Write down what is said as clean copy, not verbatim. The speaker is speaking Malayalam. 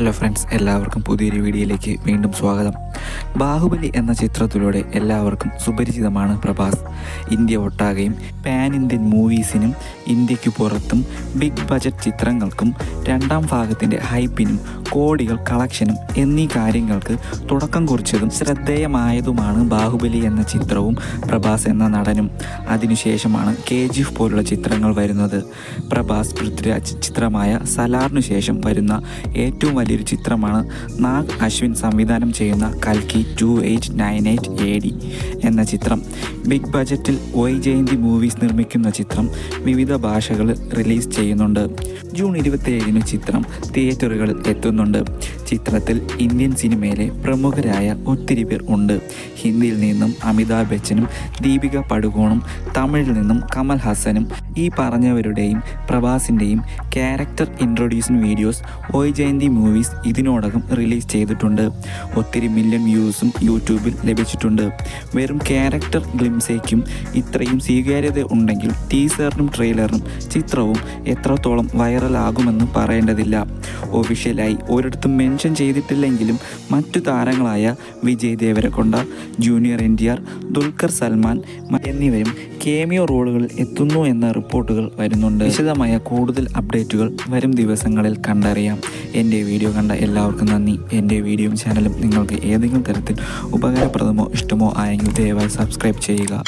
ഹലോ ഫ്രണ്ട്സ്, എല്ലാവർക്കും പുതിയൊരു വീഡിയോയിലേക്ക് വീണ്ടും സ്വാഗതം. ബാഹുബലി എന്ന ചിത്രത്തിലൂടെ എല്ലാവർക്കും സുപരിചിതമാണ് പ്രഭാസ്. ഇന്ത്യ ഒട്ടാകെയും പാൻ ഇന്ത്യൻ മൂവീസിനും ഇന്ത്യക്ക് പുറത്തും ബിഗ് ബജറ്റ് ചിത്രങ്ങൾക്കും രണ്ടാം ഭാഗത്തിൻ്റെ ഹൈപ്പിനും കോടികൾ കളക്ഷനും എന്നീ കാര്യങ്ങൾക്ക് തുടക്കം കുറിച്ചതും ശ്രദ്ധേയമായതുമാണ് ബാഹുബലി എന്ന ചിത്രവും പ്രഭാസ് എന്ന നടനും. അതിനുശേഷമാണ് KGF പോലുള്ള ചിത്രങ്ങൾ വരുന്നത്. പ്രഭാസ് പൃഥ്വിരാജ് ചിത്രമായ സലാറിനു ശേഷം വരുന്ന ഏറ്റവും വലിയൊരു ചിത്രമാണ് നാഗ് അശ്വിൻ സംവിധാനം ചെയ്യുന്ന കൽക്കി 2898 AD എന്ന ചിത്രം. ബിഗ് ബജറ്റിൽ വൈജയന്തി മൂവീസ് നിർമ്മിക്കുന്ന ചിത്രം വിവിധ ഭാഷകളിൽ റിലീസ് ചെയ്യുന്നുണ്ട്. ജൂൺ 27 ചിത്രം തിയേറ്ററുകളിൽ എത്തുന്നുണ്ട്. ചിത്രത്തിൽ ഇന്ത്യൻ സിനിമയിലെ പ്രമുഖരായ ഒത്തിരി പേർ ഉണ്ട്. ഹിന്ദിയിൽ നിന്നും അമിതാഭ് ബച്ചനും ദീപിക പടുകോണും, തമിഴിൽ നിന്നും കമൽ ഹാസനും. ഈ പറഞ്ഞവരുടെയും പ്രഭാസിൻ്റെയും character introducing videos Vyjayanthi Movies ഇതിനോടകം റിലീസ് ചെയ്തിട്ടുണ്ട്. ഒത്തിരി മില്യൺ വ്യൂസും യൂട്യൂബിൽ ലഭിച്ചിട്ടുണ്ട്. വെറും ക്യാരക്ടർ ഗ്ലിംസേക്കും ഇത്രയും സ്വീകാര്യത ഉണ്ടെങ്കിൽ ടീസറിനും ട്രെയിലറിനും ചിത്രവും എത്രത്തോളം വൈറലാകുമെന്ന് പറയേണ്ടതില്ല. ഒഫീഷ്യലായി ഒരിടത്തും മെൻഷൻ ചെയ്തിട്ടില്ലെങ്കിലും മറ്റു താരങ്ങളായ വിജയ് ദേവരകൊണ്ട, ജൂനിയർ NTR, ദുൽഖർ സൽമാൻ എന്നിവരും കേമിയോ റോളുകളിൽ എത്തുന്നു എന്ന റിപ്പോർട്ടുകൾ വരുന്നുണ്ട്. വിശദമായ കൂടുതൽ അപ്ഡേറ്റുകൾ വരും ദിവസങ്ങളിൽ കണ്ടറിയാം. എൻ്റെ വീഡിയോ കണ്ട എല്ലാവർക്കും നന്ദി. എൻ്റെ വീഡിയോയും ചാനലും നിങ്ങൾക്ക് ഏതെങ്കിലും തരത്തിൽ ഉപകാരപ്രദമോ ഇഷ്ടമോ ആയെങ്കിൽ ദയവായി സബ്സ്ക്രൈബ് ചെയ്യുക.